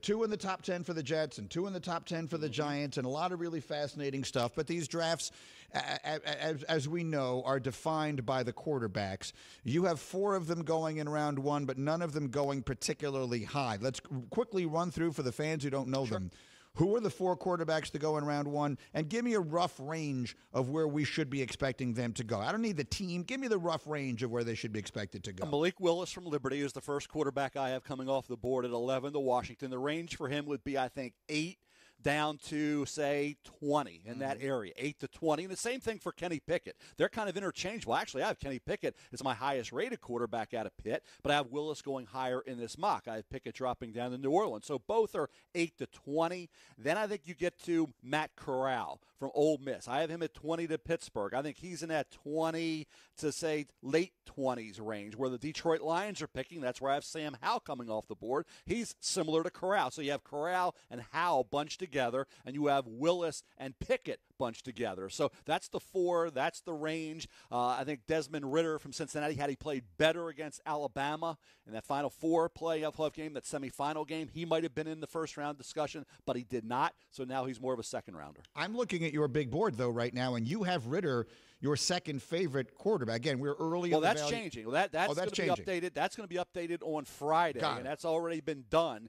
2 in the top 10 for the Jets and 2 in the top 10 for the Giants, and a lot of really fascinating stuff. But these drafts, as we know, are defined by the quarterbacks. You have 4 of them going in round 1, but none of them going particularly high. Let's quickly run through for the fans who don't know them. Who are the 4 quarterbacks to go in round 1? And give me a rough range of where we should be expecting them to go. I don't need the team. Give me the rough range of where they should be expected to go. Malik Willis from Liberty is the first quarterback I have coming off the board at 11 to Washington. The range for him would be, I think, 8 down to, say, 20 in that area, 8 to 20. And the same thing for Kenny Pickett. They're kind of interchangeable. Actually, I have Kenny Pickett as my highest-rated quarterback out of Pitt, but I have Willis going higher in this mock. I have Pickett dropping down to New Orleans. So both are 8 to 20. Then I think you get to Matt Corral from Ole Miss. I have him at 20 to Pittsburgh. I think he's in that 20 to, say, late 20s range where the Detroit Lions are picking. That's where I have Sam Howell coming off the board. He's similar to Corral. So you have Corral and Howell bunched together, and you have Willis and Pickett bunched together. So that's the 4. That's the range. I think Desmond Ridder from Cincinnati, had he played better against Alabama in that Final Four playoff game, that semifinal game, he might have been in the first-round discussion, but he did not. So now he's more of a second-rounder. I'm looking at your big board, though, right now, and you have Ridder your second favorite quarterback. Again, we're early. Well, that's changing. Well, that's going to be updated. That's going to be updated on Friday, and that's already been done.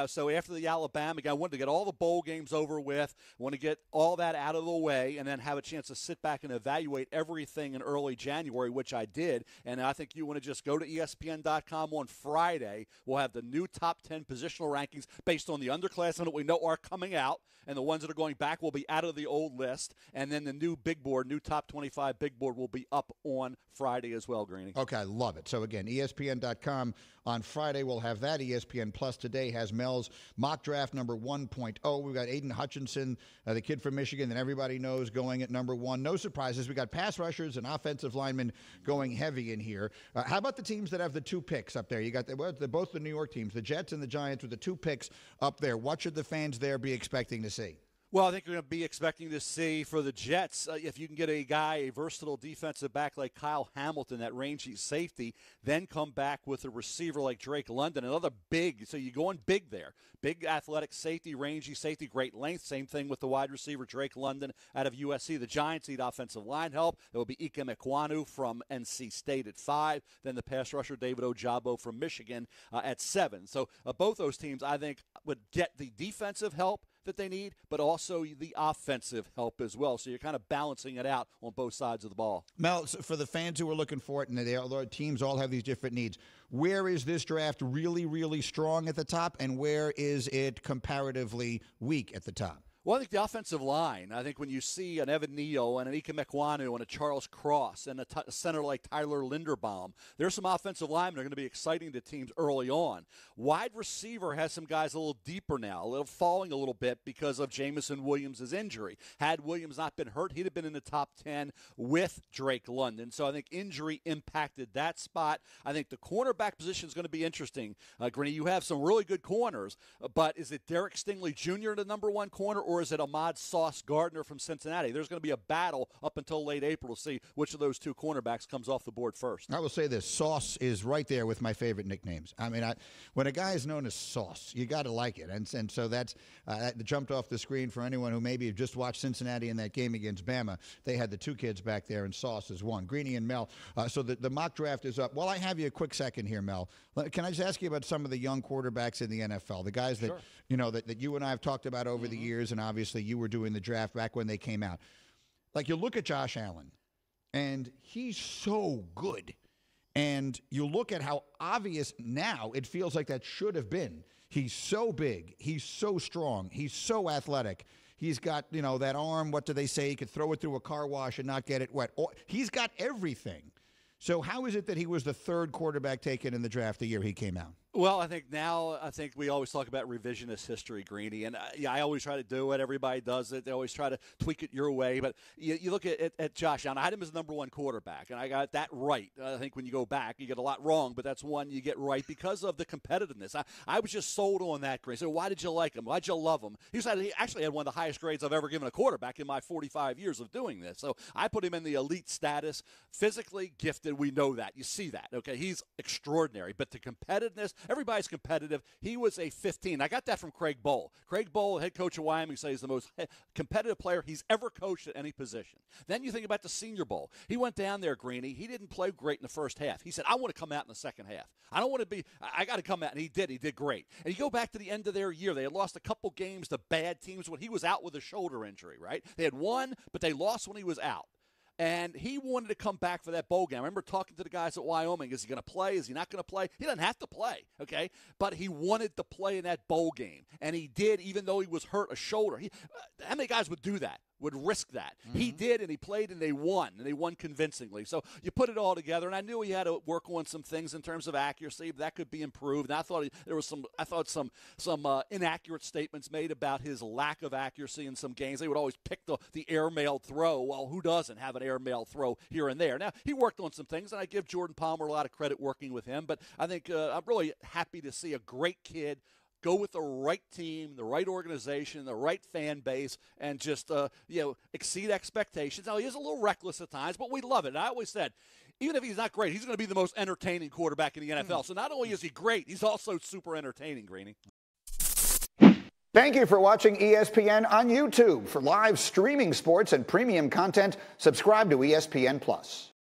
So after the Alabama game, I wanted to get all the bowl games over with. I want to get all that out of the way, and then have a chance to sit back and evaluate everything in early January, which I did. And I think you want to just go to ESPN.com on Friday. We'll have the new top 10 positional rankings based on the underclassmen that we know are coming out, and the ones that are going back will be out of the old list. And then the new big board, new top 25 big board, will be up on Friday as well, Greeny. Okay, I love it. So, again, ESPN.com on Friday. We'll have that. ESPN Plus today has Mel's mock draft number 1.0. We've got Aiden Hutchinson, the kid from Michigan that everybody knows, going at number 1. No surprises. We got pass rushers and offensive linemen going heavy in here. How about the teams that have the 2 picks up there? You got both the New York teams, the Jets and the Giants, with the 2 picks up there. What should the fans there be expecting to see? Well, I think we're going to be expecting to see for the Jets, if you can get a versatile defensive back like Kyle Hamilton, that rangy safety, then come back with a receiver like Drake London, another big. So you're going big there. Big athletic safety, rangy safety, great length. Same thing with the wide receiver Drake London out of USC. The Giants need offensive line help. There will be Ike Mekwonu from NC State at 5. Then the pass rusher David Ojabo from Michigan at 7. So both those teams, I think, would get the defensive help that they need, but also the offensive help as well. So you're kind of balancing it out on both sides of the ball. Mel, for the fans who are looking for it, and the teams all have these different needs, where is this draft really, really strong at the top, and where is it comparatively weak at the top? Well, I think the offensive line, I think when you see an Evan Neal and an Ike Mekwonu and a Charles Cross and a center like Tyler Linderbaum, there's some offensive linemen that are going to be exciting to teams early on. Wide receiver has some guys a little deeper now, falling a little bit because of Jamison Williams' injury. Had Williams not been hurt, he'd have been in the top 10 with Drake London. So I think injury impacted that spot. I think the cornerback position is going to be interesting. Greeny, you have some really good corners, but is it Derek Stingley Jr., the number 1 corner, or is it Ahmad Sauce Gardner from Cincinnati? There's going to be a battle up until late April to see which of those 2 cornerbacks comes off the board first. I will say this. Sauce is right there with my favorite nicknames. I mean, when a guy is known as Sauce, you got to like it. And so that jumped off the screen for anyone who maybe just watched Cincinnati in that game against Bama. They had the 2 kids back there, and Sauce is one. Greeny and Mel. So the mock draft is up. Well, I have you a quick second here, Mel. Can I just ask you about some of the young quarterbacks in the NFL, the guys that, sure, that you and I have talked about over the years, and obviously you were doing the draft back when they came out. Like, you look at Josh Allen, and he's so good. And you look at how obvious now it feels like that should have been. He's so big. He's so strong. He's so athletic. He's got, that arm, what do they say? He could throw it through a car wash and not get it wet. He's got everything. So how is it that he was the 3rd quarterback taken in the draft the year he came out? Well, I think we always talk about revisionist history, Greeny, and I always try to do it. Everybody does it. They always try to tweak it your way. But you look at Josh Allen. I had him as the number 1 quarterback, and I got that right. I think when you go back, you get a lot wrong, but that's one you get right because of the competitiveness. I was just sold on that, Greeny. So why did you like him? Why did you love him? He actually had one of the highest grades I've ever given a quarterback in my 45 years of doing this. So I put him in the elite status. Physically gifted, we know that. You see that. Okay, he's extraordinary. But the competitiveness, Everybody's competitive. He was a 15. I got that from Craig Bowl. Craig Bowl, head coach of Wyoming, says he's the most competitive player he's ever coached at any position. Then you think about the Senior Bowl. He went down there, Greeny. He didn't play great in the first half. He said, I want to come out in the second half. I got to come out. And he did. He did great. And you go back to the end of their year. They had lost a couple games to bad teams when he was out with a shoulder injury, right? They had won, but they lost when he was out. And he wanted to come back for that bowl game. I remember talking to the guys at Wyoming. Is he going to play? Is he not going to play? He doesn't have to play, okay? But he wanted to play in that bowl game. And he did, even though he was hurt a shoulder. How many guys would do that, would risk that? Mm-hmm. He did, and he played, and they won. And they won convincingly. So you put it all together, and I knew he had to work on some things in terms of accuracy. But that could be improved. And I thought there was some inaccurate statements made about his lack of accuracy in some games. They would always pick the airmailed throw. Well, who doesn't have an airmail throw here and there? Now, he worked on some things, and I give Jordan Palmer a lot of credit working with him, but I think I'm really happy to see a great kid go with the right team, the right organization, the right fan base, and just exceed expectations. Now, he is a little reckless at times, but we love it. And I always said, even if he's not great, he's going to be the most entertaining quarterback in the NFL. So not only is he great, he's also super entertaining, Greeny. Thank you for watching ESPN on YouTube. For live streaming sports and premium content, subscribe to ESPN+.